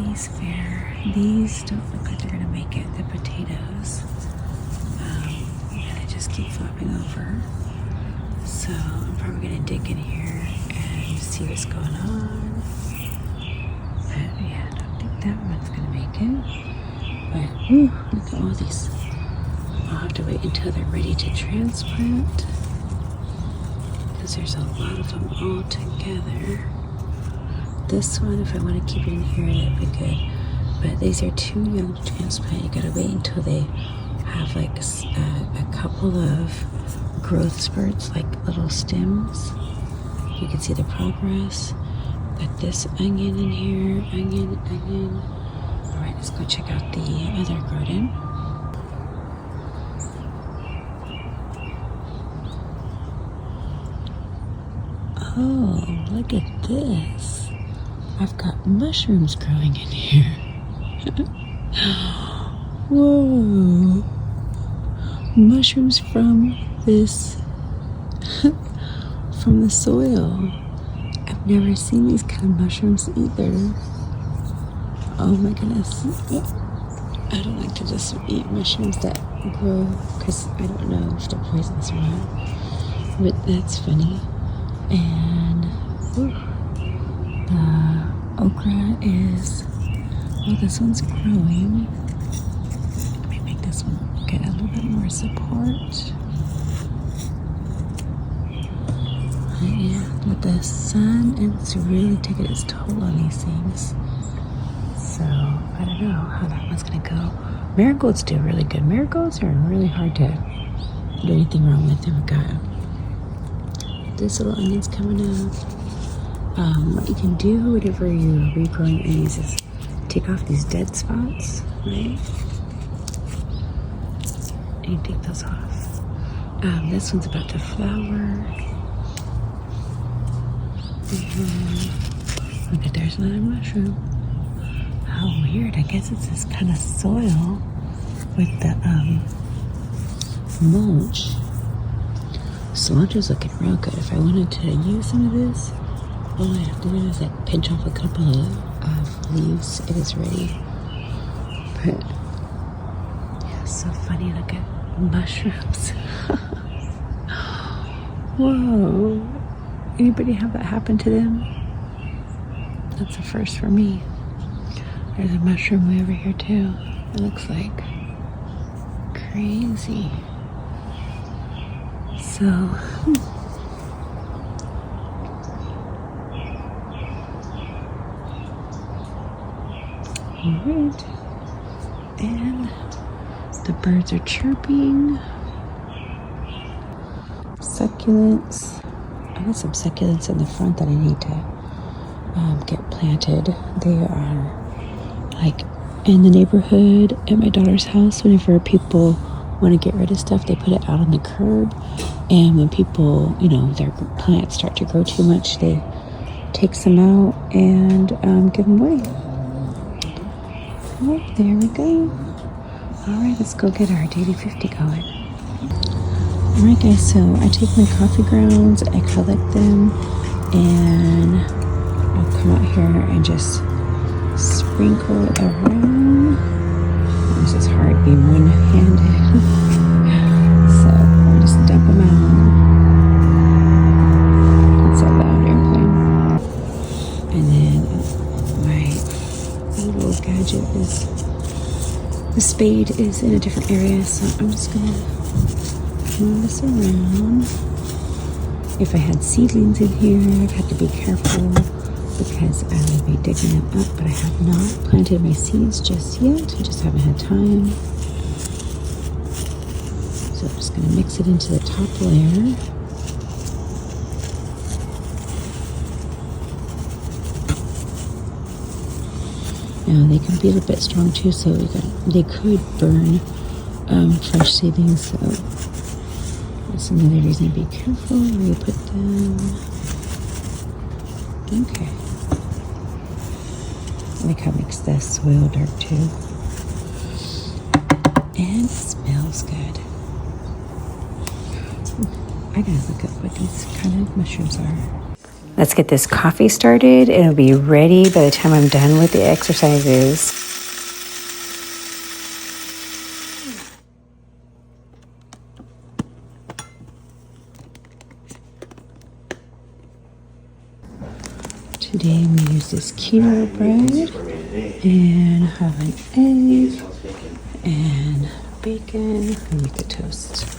these fair. These don't look like they're gonna make it. The potatoes, and they just keep flopping over. So I'm probably gonna dig in here and see what's going on. But yeah, I don't think that one's gonna make it. But whew, look at all these. I'll have to wait until they're ready to transplant, because there's a lot of them all together. This one, if I want to keep it in here, that'd be good. But these are too young to transplant. You gotta wait until they have like a couple of growth spurts, like little stems. You can see the progress. Got this onion in here, onion. All right, let's go check out the other garden. Oh, look at this. I've got mushrooms growing in here. Whoa. Mushrooms from this, from the soil. I've never seen these kind of mushrooms either. Oh my goodness. I don't like to just eat mushrooms that grow because I don't know if they're poisonous or not. But that's funny. And the okra is, well, this one's growing. Let me make this one get a little bit more support. Yeah, with the sun, it's really taking its toll on these things. So I don't know how that one's gonna go. Marigolds do really good. Marigolds are really hard to do anything wrong with them. We've got this little onion's coming up. What you can do whenever you're regrowing onions is take off these dead spots, right? And you take those off. This one's about to flower. Look at, there's another mushroom. How weird. I guess it's this kind of soil with the mulch. Cilantro is looking real good. If I wanted to use some of this, all I have to do is like pinch off a couple of leaves. It is ready. But yeah, so funny. Look at mushrooms. Whoa. Anybody have that happen to them? That's a first for me. There's a mushroom way over here too. It looks like crazy. So, alright. And the birds are chirping. Succulents. I got some succulents in the front that I need to get planted. They are like in the neighborhood at my daughter's house. Whenever people want to get rid of stuff, they put it out on the curb. And when people, you know, their plants start to grow too much, they take some out and give them away. Oh, there we go. All right, let's go get our daily 50 going. Alright guys, so I take my coffee grounds, I collect them, and I'll come out here and just sprinkle it around. This is hard being one-handed. So I'll just dump them out. It's a loud airplane. And then my little gadget is, the spade is in a different area, so I'm just gonna move this around. If I had seedlings in here, I'd have to be careful because I will be digging them up, but I have not planted my seeds just yet. I just haven't had time. So I'm just going to mix it into the top layer. Now they can be a little bit strong too, so they could burn fresh seedlings. So that's another reason to be careful where you put them. Okay. I like how it makes the soil dark too. And it smells good. I gotta look up what these kind of mushrooms are. Let's get this coffee started. It'll be ready by the time I'm done with the exercises. Today I'm going to use this keto bread and have an egg and bacon and make the toast.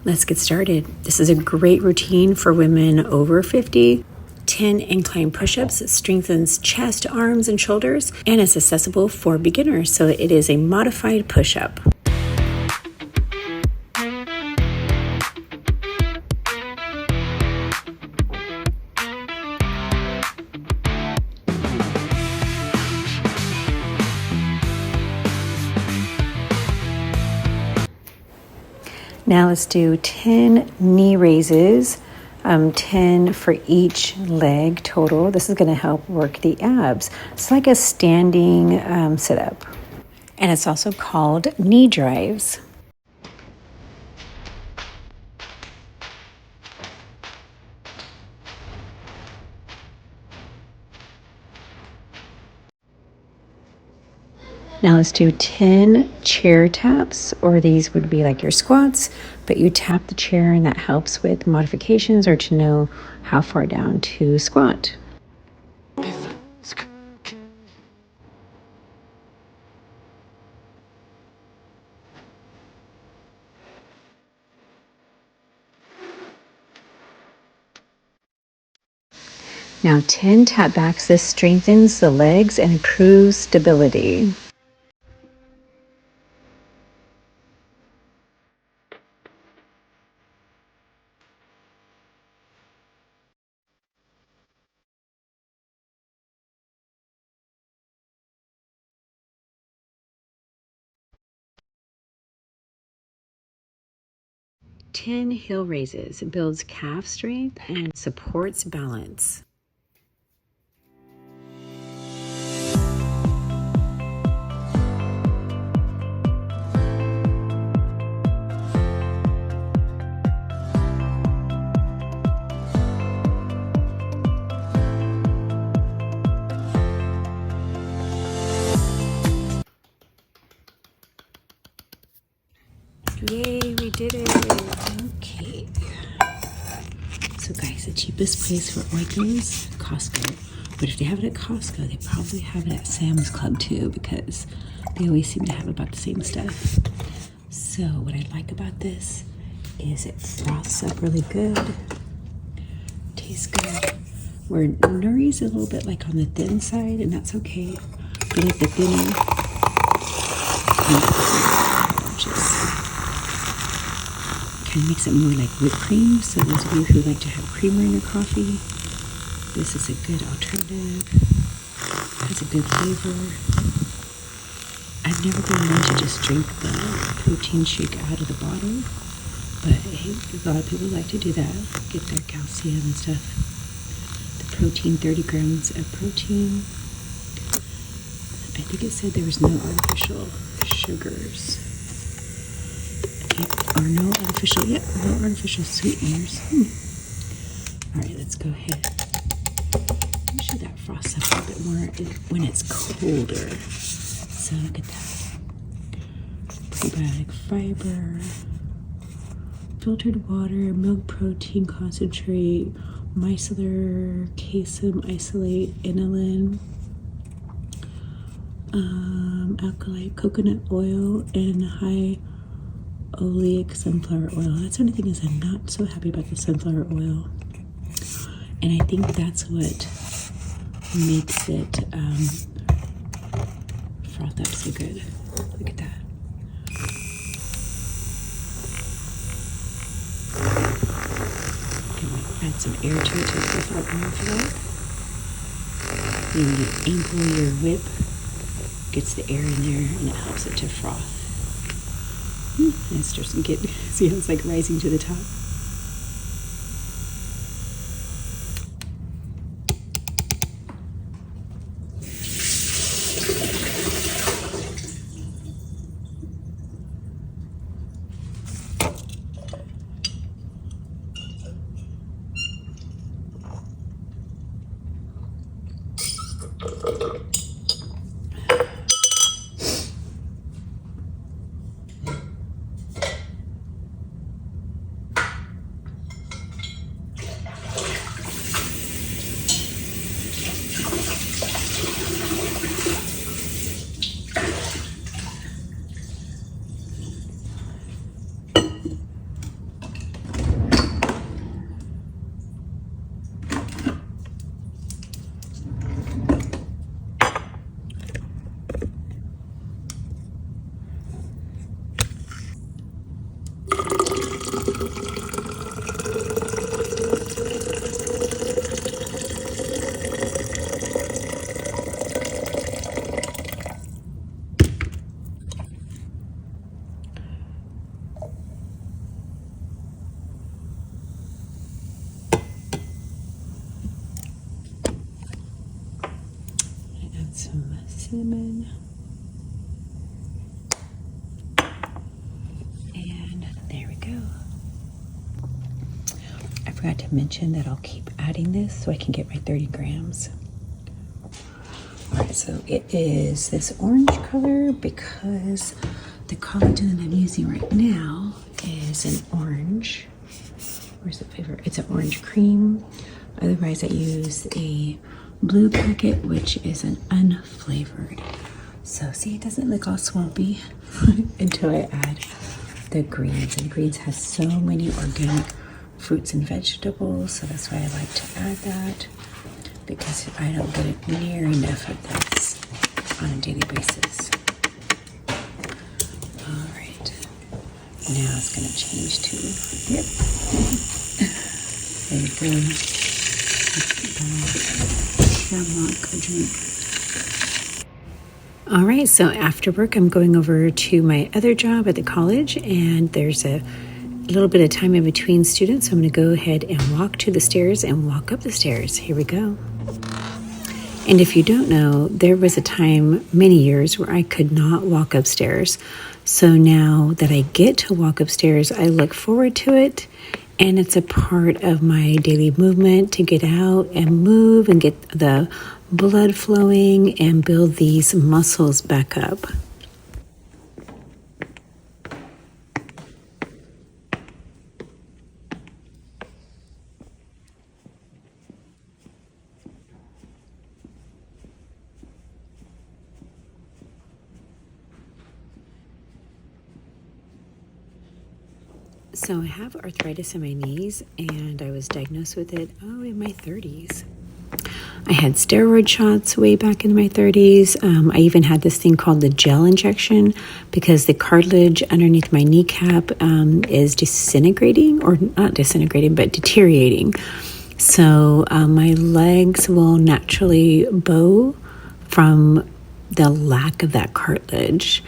Let's get started. This is a great routine for women over 50. 10 incline push-ups. It strengthens chest, arms, and shoulders, and it's accessible for beginners. So it is a modified push-up. Now let's do 10 knee raises, 10 for each leg total. This is going to help work the abs. It's like a standing sit-up. And it's also called knee drives. Now let's do 10 chair taps, or these would be like your squats, but you tap the chair and that helps with modifications or to know how far down to squat. Now 10 tap backs. This strengthens the legs and improves stability. Ten heel raises. It builds calf strength and supports balance. Yay, we did it. Okay. So guys, the cheapest place for oikos, Costco. But if they have it at Costco, they probably have it at Sam's Club too, because they always seem to have about the same stuff. So what I like about this is it froths up really good. Tastes good. Where nuri's a little bit like on the thin side, and that's okay. But like the thinner, kind of makes it more like whipped cream. So those of you who like to have creamer in your coffee, this is a good alternative. Has a good flavor. I've never been one to just drink the protein shake out of the bottle, but hey, a lot of people like to do that, get their calcium and stuff. The protein, 30 grams of protein. I think it said there was no artificial sugars. Or no artificial sweeteners. All right, let's go ahead. Make sure that frosts up a little bit more when it's colder. So look at that. Prebiotic fiber, filtered water, milk protein concentrate, micellar, casein, isolate, inulin, alkali, coconut oil, and high oleic sunflower oil. That's the only thing is I'm not so happy about the sunflower oil, and I think that's what makes it froth up so good. Look at that. Okay, add some air to it to froth out more for that. Then you angle your whip, gets the air in there, and it helps it to froth. And it starts to get, see how it's like rising to the top? Some cinnamon, and there we go. I forgot to mention that I'll keep adding this so I can get my 30 grams. All right, so it is this orange color because the collagen that I'm using right now is an orange. Where's the flavor? It's an orange cream. Otherwise, I use a blue packet, which is an unflavored. So see, it doesn't look all swampy until I add the greens. And greens has so many organic fruits and vegetables, so that's why I like to add that, because I don't get near enough of this on a daily basis. All right, now it's gonna change to, yep, there you go. All right, so after work, I'm going over to my other job at the college, and there's a little bit of time in between students. So I'm going to go ahead and walk to the stairs and walk up the stairs. Here we go. And if you don't know, there was a time many years where I could not walk upstairs. So now that I get to walk upstairs, I look forward to it. And it's a part of my daily movement to get out and move and get the blood flowing and build these muscles back up. So I have arthritis in my knees, and I was diagnosed with it, in my 30s. I had steroid shots way back in my 30s. I even had this thing called the gel injection because the cartilage underneath my kneecap is disintegrating, or not disintegrating, but deteriorating. So my legs will naturally bow from the lack of that cartilage.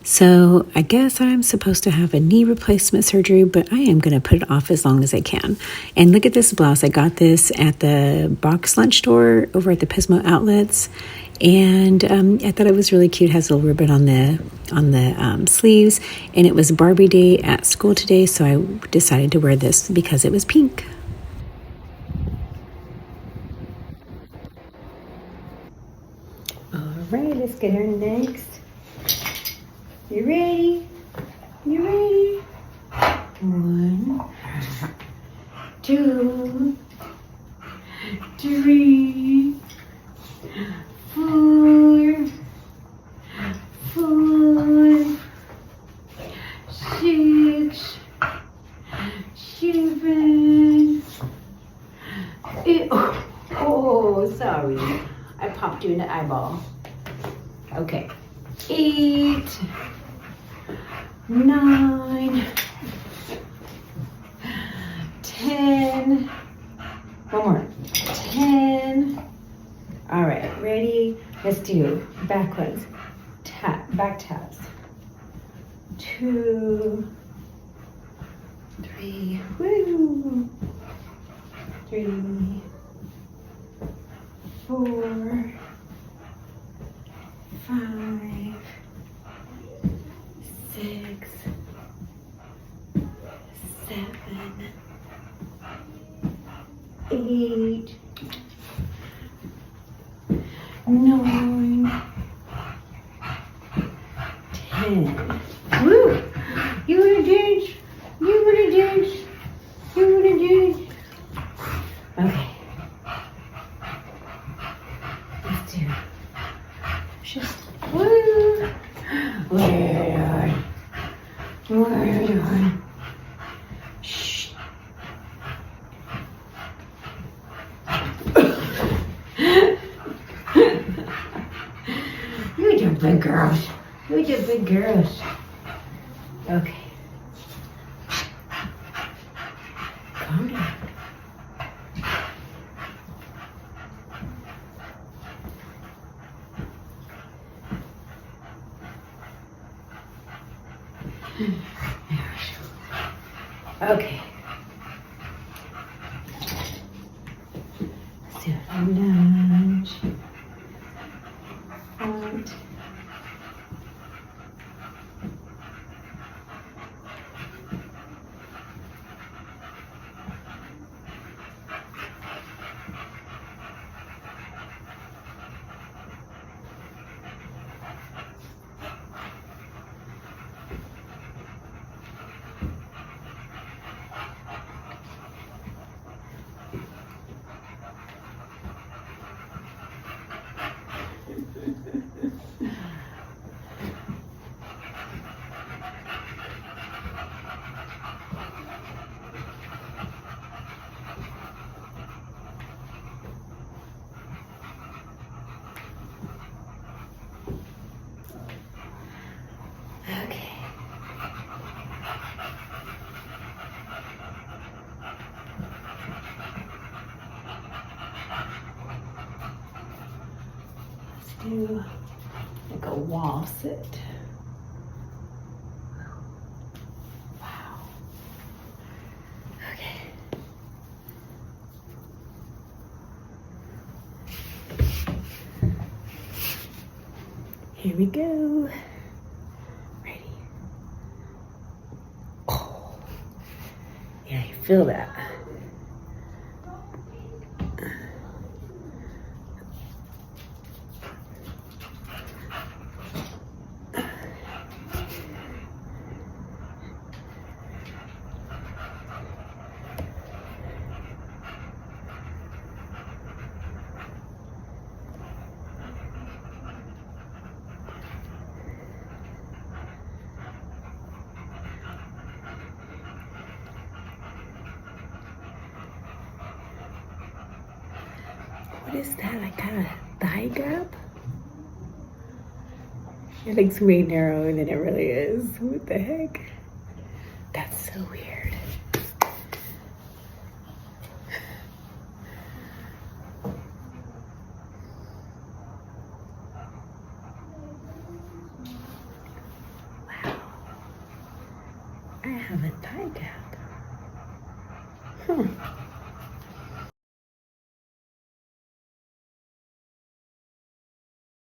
So I guess I'm supposed to have a knee replacement surgery, but I am going to put it off as long as I can. And look at this blouse. I got this at the box lunch store over at the Pismo Outlets. And I thought it was really cute. It has a little ribbon on the sleeves. And it was Barbie Day at school today, so I decided to wear this because it was pink. All right, let's get her next. You ready? You ready? 1, 2, 3, 4, 5, 6, 7, 8. Oh, sorry. I popped you in the eyeball. Okay. 8, 9, 10. One more. 10. All right, ready? Let's do back ones. Back taps. 2, 3. Woo. 3, 4, 5, 6, 7, 8, 9, 10. Woo! You wanna dance? You wanna dance? You wanna dance? Okay. Let's do it. Just woo! What are you doing? What are you doing? Shh. You're the big girls. You're the big girls. Okay. Calm down. Okay. Let's do it. Lunge. Front. Okay. Let's do like a wall sit. Wow. Okay. Here we go. Ready? Oh, yeah, you feel that. What is that? Like kind of thigh gap? It looks way narrower than it really is. What the heck? That's so weird. Wow. I have a thigh gap.